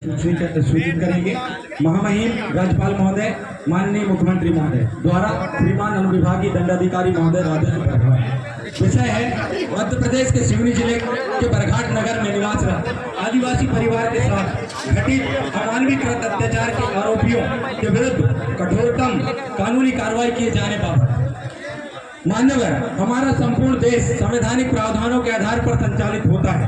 सूचित करेंगे। महामहिम राज्यपाल महोदय, माननीय मुख्यमंत्री महोदय द्वारा श्रीमान अनुविभागीय दंडाधिकारी महोदय राजस्व विषय है मध्य प्रदेश के सिवनी जिले के बरघाट नगर में निवासरत आदिवासी परिवार के साथ घटित अमानवीकृत अत्याचार के आरोपियों के विरुद्ध कठोरतम कानूनी कार्रवाई किए जाने बाबत। मान्यवर, हमारा संपूर्ण देश संवैधानिक प्रावधानों के आधार पर संचालित होता है।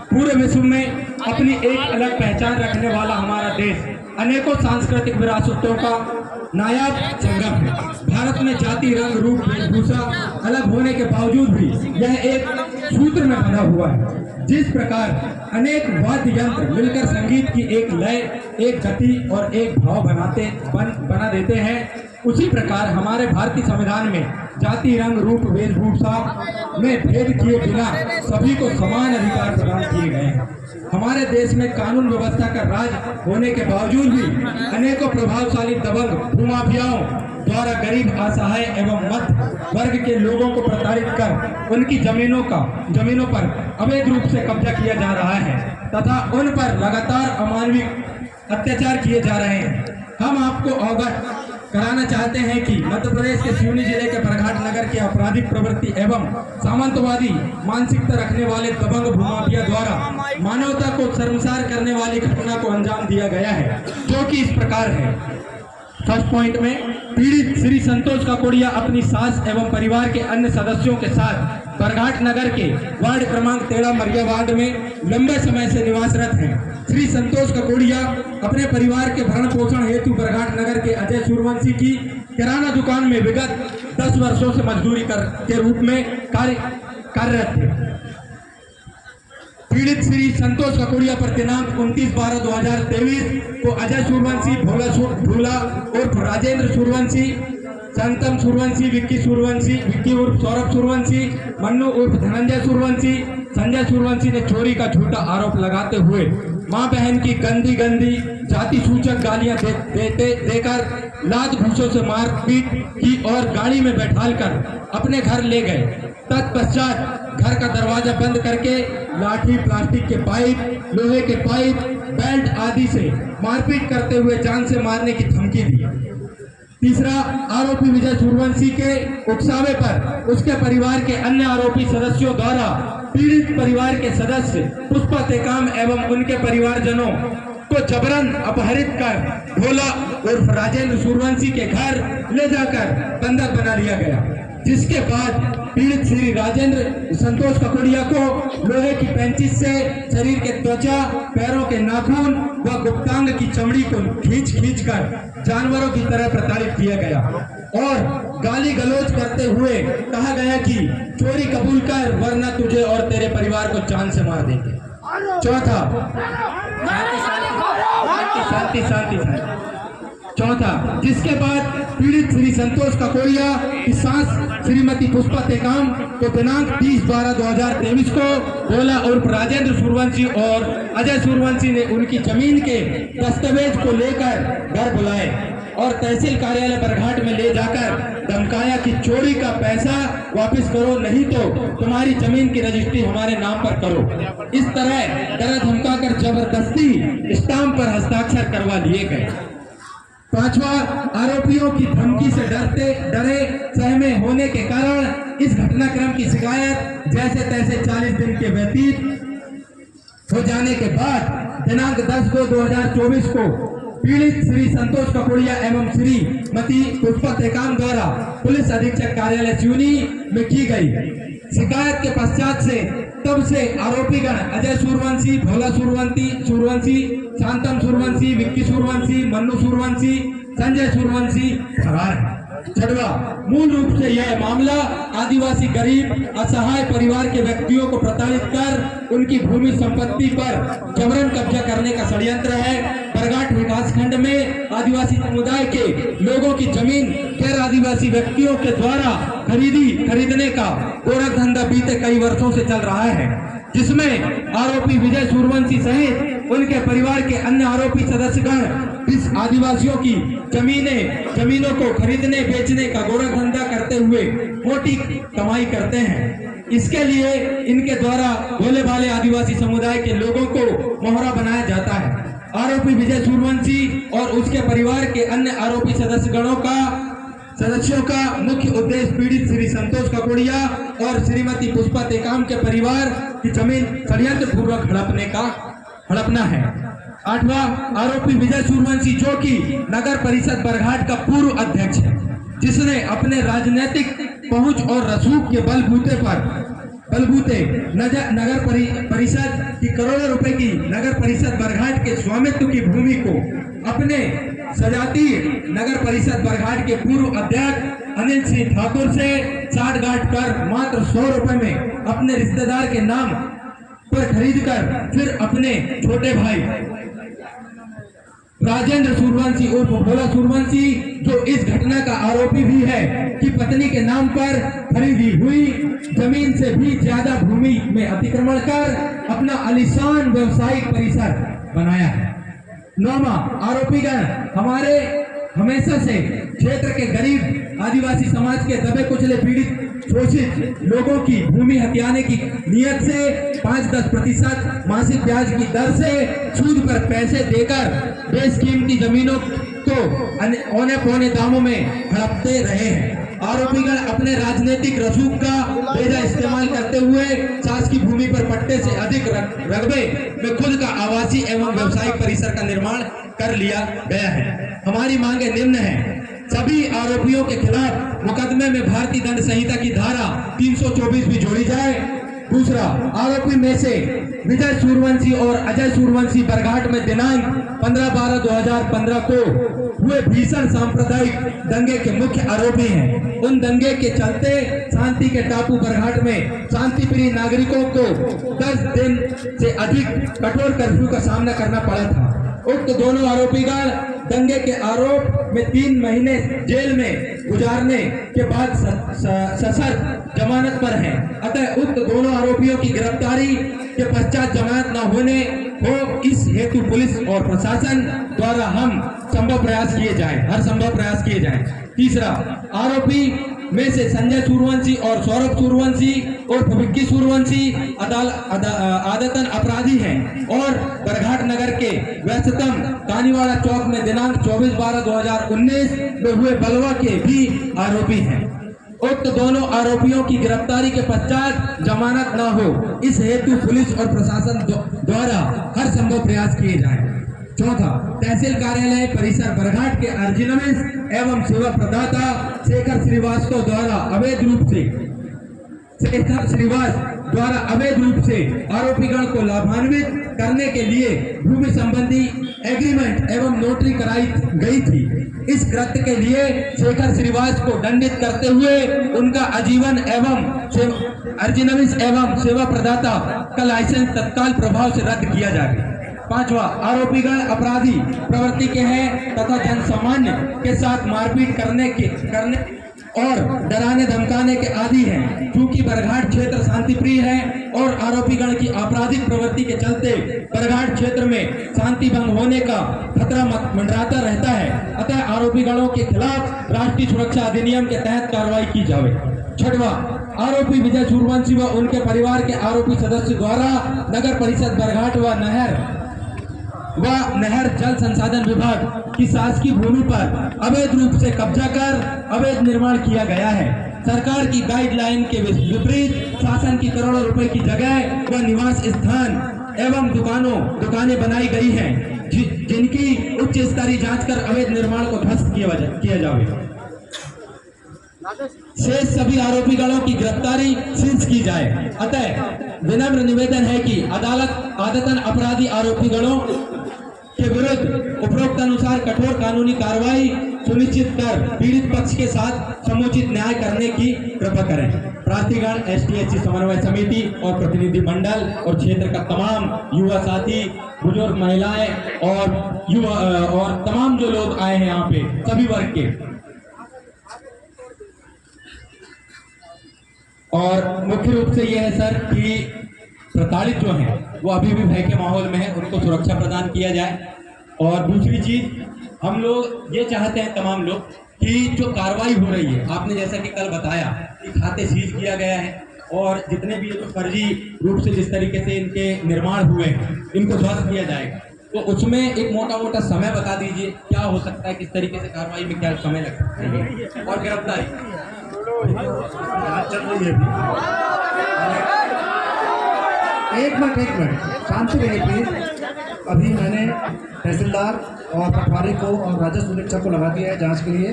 पूरे विश्व में अपनी एक अलग पहचान रखने वाला हमारा देश अनेकों सांस्कृतिक विरासतों का नायाब संगम है। भारत में जाति, रंग, रूप, वेशभूषा अलग होने के बावजूद भी यह एक सूत्र में बंधा हुआ है। जिस प्रकार अनेक वाद्य यंत्र मिलकर संगीत की एक लय, एक गति और एक भाव बना देते हैं, उसी प्रकार हमारे भारतीय संविधान में जाति, रंग, रूप, वेशभूषा में भेद किए बिना सभी को समान अधिकार प्रदान किए गए हैं। हमारे देश में कानून व्यवस्था का राज होने के बावजूद भी अनेकों प्रभावशाली दबंग भूमाफियाओं द्वारा गरीब, असहाय एवं मध्य वर्ग के लोगों को प्रताड़ित कर उनकी जमीनों पर अवैध रूप से कब्जा किया जा रहा है तथा उन पर लगातार अमानवीय अत्याचार किए जा रहे हैं। हम आपको अवगत कराना चाहते हैं कि मध्य प्रदेश के सिवनी जिले के बरघाट नगर के आपराधिक प्रवृत्ति एवं सामंतवादी मानसिकता रखने वाले दबंग भूमाफिया द्वारा मानवता को शर्मसार करने वाली घटना को अंजाम दिया गया है, जो कि इस प्रकार है। फर्स्ट पॉइंट में पीड़ित श्री संतोष काकोड़िया अपनी सास एवं परिवार के अन्य सदस्यों के साथ बरघाट नगर के वार्ड क्रमांक 13 मरिया वार्ड में लंबे समय से निवासरत हैं। श्री संतोष काकोड़िया अपने परिवार के भरण पोषण हेतु बरघाट नगर के अजय सूर्यवंशी की किराना दुकान में विगत 10 वर्षों से मजदूरी के रूप में कार्यरत थे। पीड़ित श्री संतोष काकोड़िया पर दिनांक 29/12/2023 को अजय सूर्यवंशी, भोला उर्फ राजेंद्र सूर्यवंशी, संतम सूर्यवंशी, विक्की उर्फ सौरभ सूर्यवंशी, मन्नू उर्फ धनंजय सूर्यवंशी, संजय सूर्यवंशी ने चोरी का झूठा आरोप लगाते हुए मां बहन की गंदी जाति सूचक गालियां देकर लात घूंसों से मारपीट की और गाड़ी में बैठालकर अपने घर ले गए। तत्पश्चात घर का दरवाजा बंद करके लाठी, प्लास्टिक के पाइप, लोहे के पाइप, बेल्ट आदि से मारपीट करते हुए जान से मारने की धमकी दी। तीसरा, आरोपी विजय सूर्यवंशी के उकसावे पर उसके परिवार के अन्य आरोपी सदस्यों द्वारा पीड़ित परिवार के सदस्य पुष्पा टेकाम एवं उनके परिवारजनों को जबरन अपहरित कर भोला उर्फ राजेंद्र सूर्यवंशी के घर ले जाकर बंधक बना लिया गया, जिसके बाद पीड़ित श्री राजेंद्र संतोष काकोड़िया को लोहे की पेंचिस से शरीर के त्वचा, पैरों के नाखून व गुप्तांग की चमड़ी को खींच कर जानवरों की तरह प्रताड़ित किया गया और गाली गलौज करते हुए कहा गया कि चोरी कबूल कर वरना तुझे और तेरे परिवार को जान से मार देंगे। चौथा, जिसके बाद पीड़ित श्री संतोष काकोड़िया की सास श्रीमती पुष्पा टेकाम को दिनांक 30/12/2023 को भोला उर्फ राजेंद्र सूर्यवंशी और अजय सूर्यवंशी ने उनकी जमीन के दस्तावेज को लेकर घर बुलाए और तहसील कार्यालय बरघाट में ले जाकर धमकाया कि चोरी का पैसा वापस करो, नहीं तो तुम्हारी जमीन की रजिस्ट्री हमारे नाम पर करो। इस तरह डरा धमकाकर जबरदस्ती स्टाम्प पर हस्ताक्षर करवा लिए गए। पांचवा, आरोपियों की धमकी से डरे सहमे होने के कारण इस घटनाक्रम की शिकायत जैसे तैसे 40 दिन के व्यतीत हो जाने के बाद दिनांक 10/2/2024 को पीड़ित श्री संतोष काकोड़िया एवं श्रीमती पुष्पा टेकाम द्वारा पुलिस अधीक्षक कार्यालय सिवनी में की गई शिकायत के पश्चात से तब से आरोपीगण अजय सूर्यवंशी, भोला सूर्यवंशी, शांतम सूर्यवंशी, विक्की सूर्यवंशी, मन्नू सूर्यवंशी, संजय सूर्यवंशी फरार है। छठवा, मूल रूप से यह मामला आदिवासी गरीब असहाय परिवार के व्यक्तियों को प्रताड़ित कर उनकी भूमि संपत्ति पर जबरन कब्जा करने का षड्यंत्र है। बरघाट विकासखंड में आदिवासी समुदाय के लोगों की जमीन गैर आदिवासी व्यक्तियों के द्वारा खरीदने का गोरख धंधा बीते कई वर्षों से चल रहा है, जिसमें आरोपी विजय सूर्यवंशी सहित उनके परिवार के अन्य आरोपी सदस्यगण इस आदिवासियों की जमीनों को खरीदने बेचने का गोरख धंधा करते हुए मोटी कमाई करते हैं। इसके लिए इनके द्वारा भोले भाले आदिवासी समुदाय के लोगों को मोहरा बनाया जाता है। आरोपी विजय सूर्यवंशी और उसके परिवार के अन्य आरोपी सदस्यों का मुख्य उद्देश्य पीड़ित श्री संतोष ककोड़िया और श्रीमती पुष्पा टेकाम के परिवार की जमीन षड्यंत्र पूर्वक हड़पना है। 8वां, आरोपी विजय सूर्यवंशी जो कि नगर परिषद बरघाट का पूर्व अध्यक्ष है, जिसने अपने राजनीतिक पहुंच और रसूख के बलबूते नगर परिषद की करोड़ों रुपए की नगर परिषद बरघाट के स्वामित्व की भूमि को अपने सजातीय नगर परिषद बरघाट के पूर्व अध्यक्ष अनिल सिंह ठाकुर से साठगांठ कर मात्र 100 रुपए में अपने रिश्तेदार के नाम पर खरीदकर फिर अपने छोटे भाई राजेंद्र सूर्यवंशी उर्फ भोला सूर्यवंशी, जो इस घटना का आरोपी भी है, कि पत्नी के नाम पर खरीदी हुई जमीन से भी ज्यादा भूमि में अतिक्रमण कर अपना आलीशान व्यवसायिक परिसर बनाया है। 9वां, आरोपीगण हमेशा से क्षेत्र के गरीब आदिवासी समाज के दबे कुचले पीड़ित शोषित लोगों की भूमि हथियाने की नियत से 5-10% मासिक ब्याज की दर से सूद पर पैसे देकर बेशकीमती जमीनों को औने पौने दामों में हड़पते रहे हैं। आरोपीगण अपने राजनीतिक रसूख का बेजा इस्तेमाल करते हुए शासकीय भूमि पर पट्टे से अधिक रकबे में खुद का आवासीय एवं व्यावसायिक परिसर का निर्माण कर लिया गया है। हमारी मांगे निम्न है, सभी आरोपियों के खिलाफ मुकदमे में भारतीय दंड संहिता की धारा 324 भी जोड़ी जाए। दूसरा, आरोपी में से विजय सूर्यवंशी और अजय सूर्यवंशी बरघाट में दिनांक 15/12/2015 को हुए भीषण सांप्रदायिक दंगे के मुख्य आरोपी हैं। उन दंगे के चलते शांति के टापू बरघाट में शांति प्रिय नागरिकों को 10 दिन से अधिक कठोर कर्फ्यू का सामना करना पड़ा था। उक्त दोनों आरोपीगण दंगे के आरोप में 3 महीने जेल में गुजारने के बाद सशर्त जमानत पर हैं। अतः उक्त दोनों आरोपियों की गिरफ्तारी के पश्चात जमानत न होने हो, इस हेतु पुलिस और प्रशासन द्वारा हर संभव प्रयास किए जाएं। तीसरा, आरोपी में से संजय सूर्यवंशी और सौरभ सूर्यवंशी और विक्की सूर्यवंशी आदतन अपराधी हैं और बरघाट नगर के व्यस्ततम कानीवाड़ा चौक में दिनांक 24/12/2019 में हुए बलवा के भी आरोपी हैं। उक्त दोनों आरोपियों की गिरफ्तारी के पश्चात जमानत न हो, इस हेतु पुलिस और प्रशासन द्वारा हर संभव प्रयास किए जाएं। चौथा, तहसील कार्यालय परिसर बरघाट के अर्जिनमिस एवं सेवा प्रदाता शेखर श्रीवास्तव द्वारा अवैध रूप से आरोपीगण को लाभान्वित करने के लिए भूमि संबंधी एग्रीमेंट एवं नोटरी कराई गई थी। इस कृत्य के लिए शेखर श्रीवास्तव को दंडित करते हुए उनका आजीवन एवं अर्जिनमिस एवं सेवा प्रदाता का लाइसेंस तत्काल प्रभाव से रद्द किया जाए। 5वां, आरोपीगण अपराधी प्रवृत्ति के हैं तथा जनसामान्य के साथ मारपीट करने और डराने धमकाने के आदी हैं। चूंकि बरघाट क्षेत्र शांति प्रिय है और आरोपीगण की आपराधिक प्रवृत्ति के चलते बरघाट क्षेत्र में शांति भंग होने का खतरा मंडराता रहता है, अतः आरोपीगणों के खिलाफ राष्ट्रीय सुरक्षा अधिनियम के तहत कार्रवाई की जाए। 6वां, आरोपी विजय सूर्यवंशी व उनके परिवार के आरोपी सदस्य द्वारा नगर परिषद बरघाट व नहर जल संसाधन विभाग की शासकीय भूमि पर अवैध रूप से कब्जा कर अवैध निर्माण किया गया है। सरकार की गाइडलाइन के विपरीत शासन की करोड़ों रुपए की जगह व निवास स्थान एवं दुकानें बनाई गई हैं, जिनकी उच्च स्तरीय जांच कर अवैध निर्माण को ध्वस्त किया जाए। शेष सभी आरोपीगणों की गिरफ्तारी शीघ्र की जाए। अतः विनम्र निवेदन है कि अदालत आदतन अपराधी आरोपीगणों के विरुद्ध उपरोक्त अनुसार कठोर कानूनी कार्रवाई सुनिश्चित कर पीड़ित पक्ष के साथ समुचित न्याय करने की कृपा करें। प्रार्थीगण, ST/SC समन्वय समिति और प्रतिनिधि मंडल और क्षेत्र का तमाम युवा साथी, बुजुर्ग महिलाएं और तमाम जो लोग आए हैं यहाँ पे, सभी वर्ग के, और मुख्य रूप से यह है सर कि प्रताड़ित जो हैं वो अभी भी भय के माहौल में है, उनको सुरक्षा प्रदान किया जाए। और दूसरी चीज, हम लोग ये चाहते हैं तमाम लोग कि जो कार्रवाई हो रही है, आपने जैसा कि कल बताया कि खाते सीज किया गया है और जितने भी फर्जी रूप से जिस तरीके से इनके निर्माण हुए हैं इनको ध्वस्त किया जाएगा। तो उसमें एक मोटा मोटा समय बता दीजिए, क्या हो सकता है, किस तरीके से कार्रवाई में क्या समय लग सकता है और गिरफ्तारी चल रही है अभी। एक मिनट शांति रहिए प्लीज। अभी मैंने तहसीलदार और पटवारी को और राजस्व निरीक्षक को लगा दिया है जांच के लिए।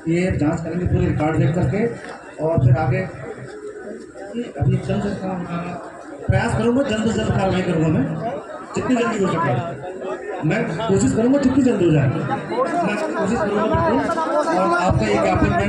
ये जांच करेंगे पूरे रिकॉर्ड देख करके और फिर आगे अभी जल्द प्रयास करूँगा, जल्द से जल्द कार्रवाई करूँगा मैं, जितनी जल्दी हो सके। मैं कोशिश करूँगा जितनी जल्दी हो जाए, मैं कोशिश करूँगा बिल्कुल। और आपका ये ज्ञापन मैं